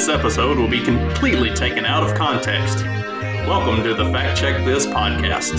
This episode will be completely taken out of context. Welcome to the Fact Check This podcast.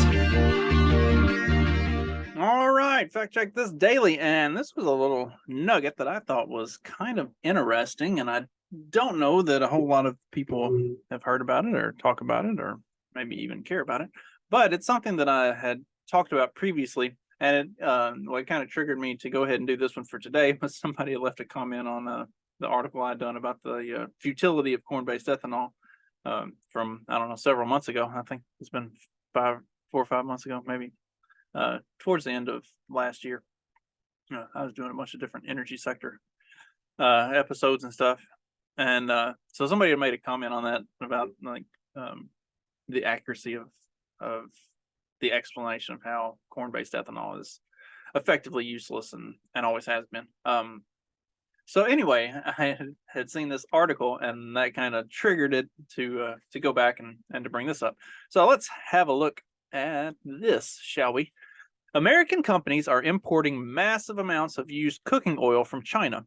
All right, Fact Check This daily, and this was a little nugget that I thought was kind of interesting, and I don't know that a whole lot of people have heard about it or talk about it or maybe even care about it, but it's something that I had talked about previously, and it kind of triggered me to go ahead and do this one for today. Was somebody left a comment on the article I'd done about the futility of corn-based ethanol from, I don't know, several months ago. I think it's been 4 or 5 months ago, maybe. Towards the end of last year. I was doing a bunch of different energy sector episodes and stuff, and so somebody had made a comment on that about the accuracy of the explanation of how corn-based ethanol is effectively useless and always has been. So anyway, I had seen this article, and that kind of triggered it to go back and to bring this up. So let's have a look at this, shall we? American companies are importing massive amounts of used cooking oil from China,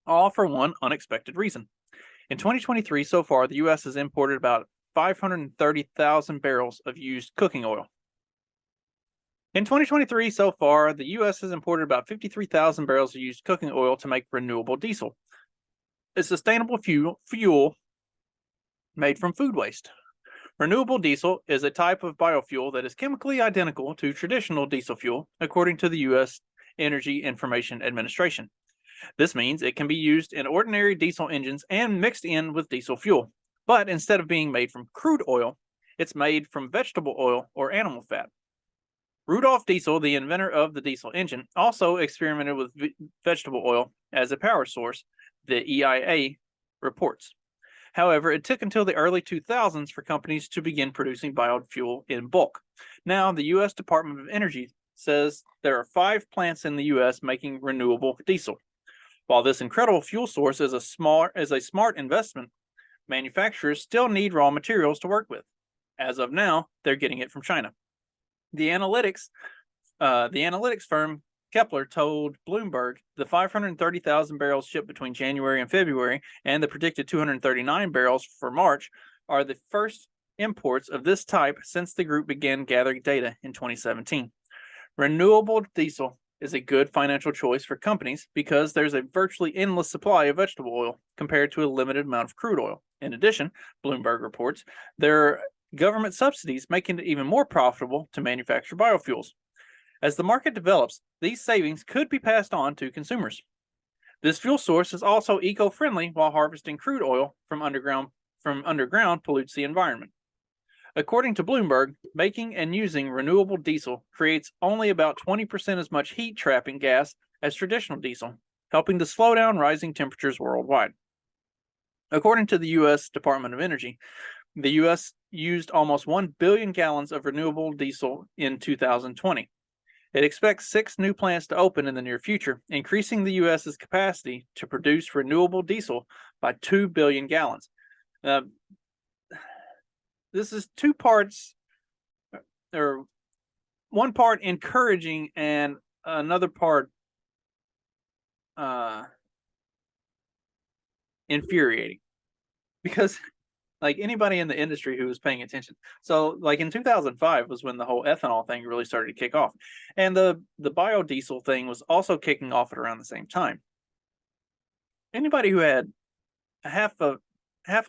all for one unexpected reason. In 2023, so far, the U.S. has imported about 530,000 barrels of used cooking oil. In 2023, so far, the U.S. has imported about 53,000 barrels of used cooking oil to make renewable diesel, a sustainable fuel made from food waste. Renewable diesel is a type of biofuel that is chemically identical to traditional diesel fuel, according to the U.S. Energy Information Administration. This means it can be used in ordinary diesel engines and mixed in with diesel fuel. But instead of being made from crude oil, it's made from vegetable oil or animal fat. Rudolf Diesel, the inventor of the diesel engine, also experimented with vegetable oil as a power source, the EIA reports. However, it took until the early 2000s for companies to begin producing biofuel in bulk. Now, the U.S. Department of Energy says there are 5 plants in the U.S. making renewable diesel. While this incredible fuel source is a smart investment, manufacturers still need raw materials to work with. As of now, they're getting it from China. The analytics firm Kepler told Bloomberg the 530,000 barrels shipped between January and February and the predicted 239 barrels for March are the first imports of this type since the group began gathering data in 2017. Renewable diesel is a good financial choice for companies because there's a virtually endless supply of vegetable oil compared to a limited amount of crude oil. In addition, Bloomberg reports, there are government subsidies making it even more profitable to manufacture biofuels. As the market develops, these savings could be passed on to consumers. This fuel source is also eco-friendly while harvesting crude oil from underground pollutes the environment. According to Bloomberg, making and using renewable diesel creates only about 20% as much heat-trapping gas as traditional diesel, helping to slow down rising temperatures worldwide. According to the U.S. Department of Energy, the U.S. used almost 1 billion gallons of renewable diesel in 2020. It expects 6 new plants to open in the near future, increasing the U.S.'s capacity to produce renewable diesel by 2 billion gallons. This is 2 parts, or 1 part encouraging and another part infuriating, because like anybody in the industry who was paying attention. So like in 2005 was when the whole ethanol thing really started to kick off. And the biodiesel thing was also kicking off at around the same time. Anybody who had a half a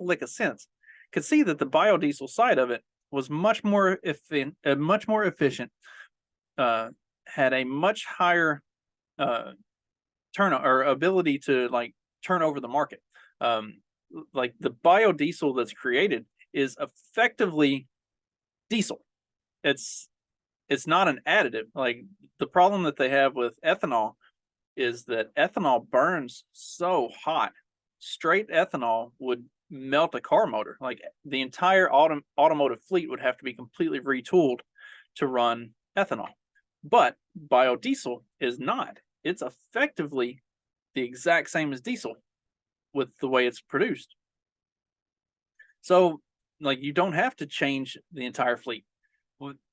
lick of sense could see that the biodiesel side of it was much more efficient, had a much higher turnover or ability to like turn over the market. Like the biodiesel that's created is effectively diesel. It's not an additive. Like the problem that they have with ethanol is that ethanol burns so hot. Straight ethanol would melt a car motor. Like the entire automotive fleet would have to be completely retooled to run ethanol. But biodiesel is not. It's effectively the exact same as diesel with the way it's produced. So like you don't have to change the entire fleet.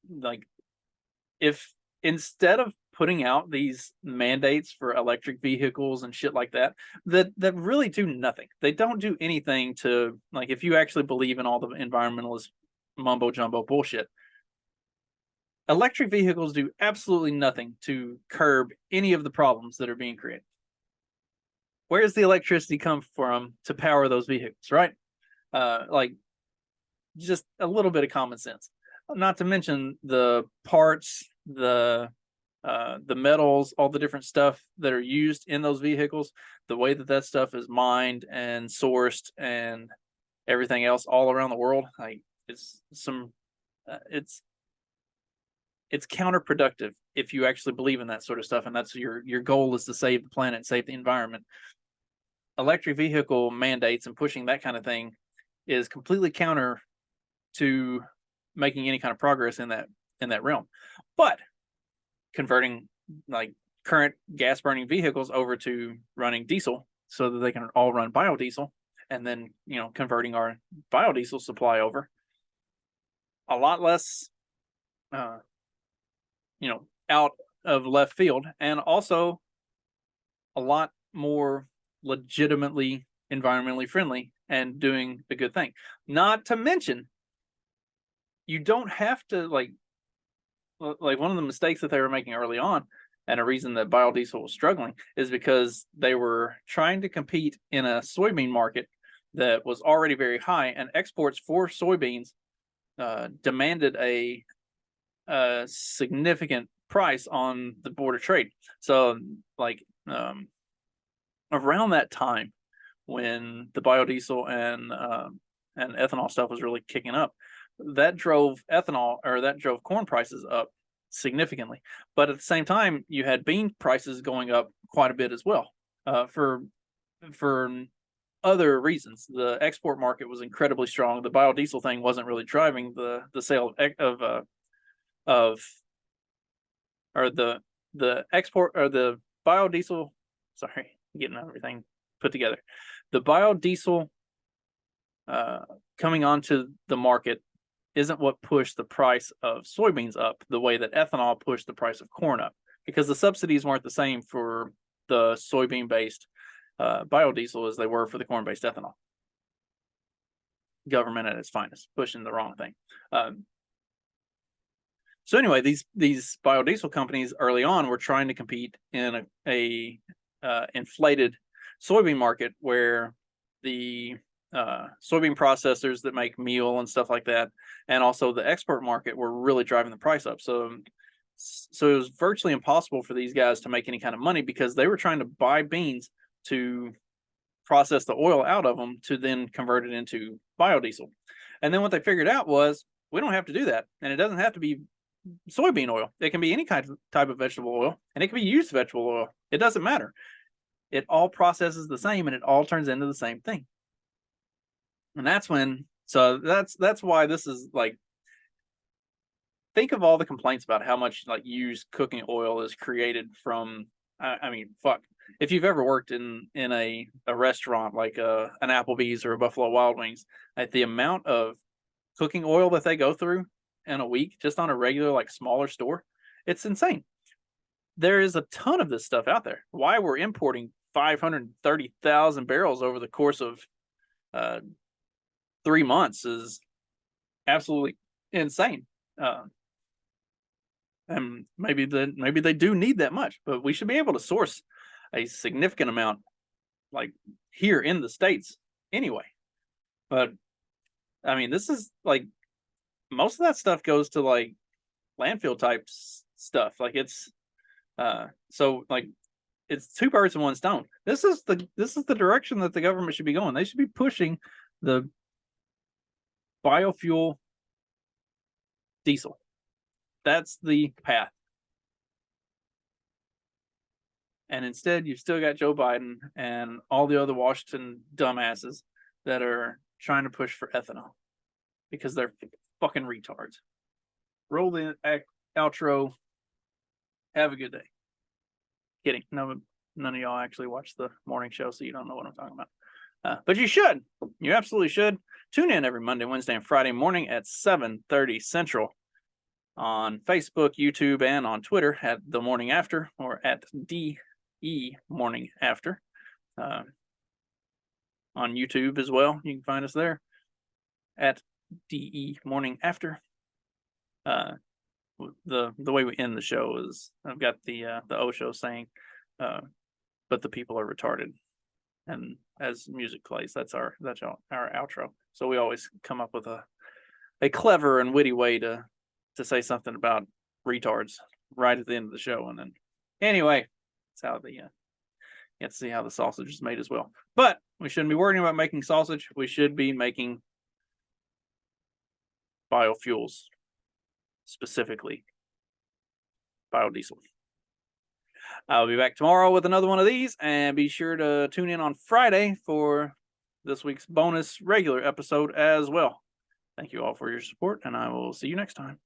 Like if instead of putting out these mandates for electric vehicles and shit like that, that really do nothing. They don't do anything to, like, if you actually believe in all the environmentalist mumbo jumbo bullshit, electric vehicles do absolutely nothing to curb any of the problems that are being created. Where does the electricity come from to power those vehicles, right? Like, just a little bit of common sense. Not to mention the parts, the metals, all the different stuff that are used in those vehicles, the way that stuff is mined and sourced, and everything else all around the world. Like, it's it's counterproductive if you actually believe in that sort of stuff, and that's your goal is to save the planet, save the environment. Electric vehicle mandates and pushing that kind of thing is completely counter to making any kind of progress in that realm. But converting like current gas burning vehicles over to running diesel so that they can all run biodiesel, and then converting our biodiesel supply over, a lot less out of left field, and also a lot more legitimately environmentally friendly and doing a good thing. Not to mention, you don't have to like one of the mistakes that they were making early on, and a reason that biodiesel was struggling, is because they were trying to compete in a soybean market that was already very high, and exports for soybeans demanded a significant price on the Board of Trade. So, like, around that time when the biodiesel and ethanol stuff was really kicking up, that drove corn prices up significantly. But at the same time, you had bean prices going up quite a bit as well, for other reasons. The export market was incredibly strong. The biodiesel thing wasn't really driving the sale the export, or the biodiesel. Sorry, getting everything put together. The biodiesel coming onto the market isn't what pushed the price of soybeans up the way that ethanol pushed the price of corn up, because the subsidies weren't the same for the soybean-based biodiesel as they were for the corn-based ethanol. Government at its finest, pushing the wrong thing. So anyway, these biodiesel companies early on were trying to compete in a inflated soybean market, where the soybean processors that make meal and stuff like that, and also the export market, were really driving the price up. So it was virtually impossible for these guys to make any kind of money, because they were trying to buy beans to process the oil out of them to then convert it into biodiesel. And then what they figured out was, we don't have to do that, and it doesn't have to be soybean oil. It can be any type of vegetable oil, and it can be used vegetable oil. It doesn't matter. It all processes the same, and it all turns into the same thing. And that's why this is like, think of all the complaints about how much like used cooking oil is created from. I mean, fuck. If you've ever worked in a restaurant like an Applebee's or a Buffalo Wild Wings, like the amount of cooking oil that they go through in a week, just on a regular, like, smaller store, it's insane. There is a ton of this stuff out there. Why we're importing 530,000 barrels over the course of 3 months is absolutely insane. And maybe they do need that much, but we should be able to source a significant amount, like, here in the States anyway. But I mean, this is like, most of that stuff goes to like landfill type stuff. Like, it's so like, it's two birds and one stone. This is the direction that the government should be going. They should be pushing the biofuel diesel. That's the path. And instead, you've still got Joe Biden and all the other Washington dumbasses that are trying to push for ethanol, because they're fucking retards. Roll the outro. Have a good day. Kidding. No, none of y'all actually watch the morning show, so you don't know what I'm talking about. But you should. You absolutely should. Tune in every Monday, Wednesday, and Friday morning at 7:30 Central on Facebook, YouTube, and on Twitter at The Morning After or at DE Morning After. On YouTube as well, you can find us there at DE Morning After. The way we end the show is I've got the Osho saying, "But the people are retarded," and as music plays, that's our outro. So we always come up with a clever and witty way to say something about retards right at the end of the show, and then anyway, that's how you get to see how the sausage is made as well. But we shouldn't be worrying about making sausage. We should be making biofuels, specifically biodiesel. I'll be back tomorrow with another one of these, and be sure to tune in on Friday for this week's bonus regular episode as well. Thank you all for your support, and I will see you next time.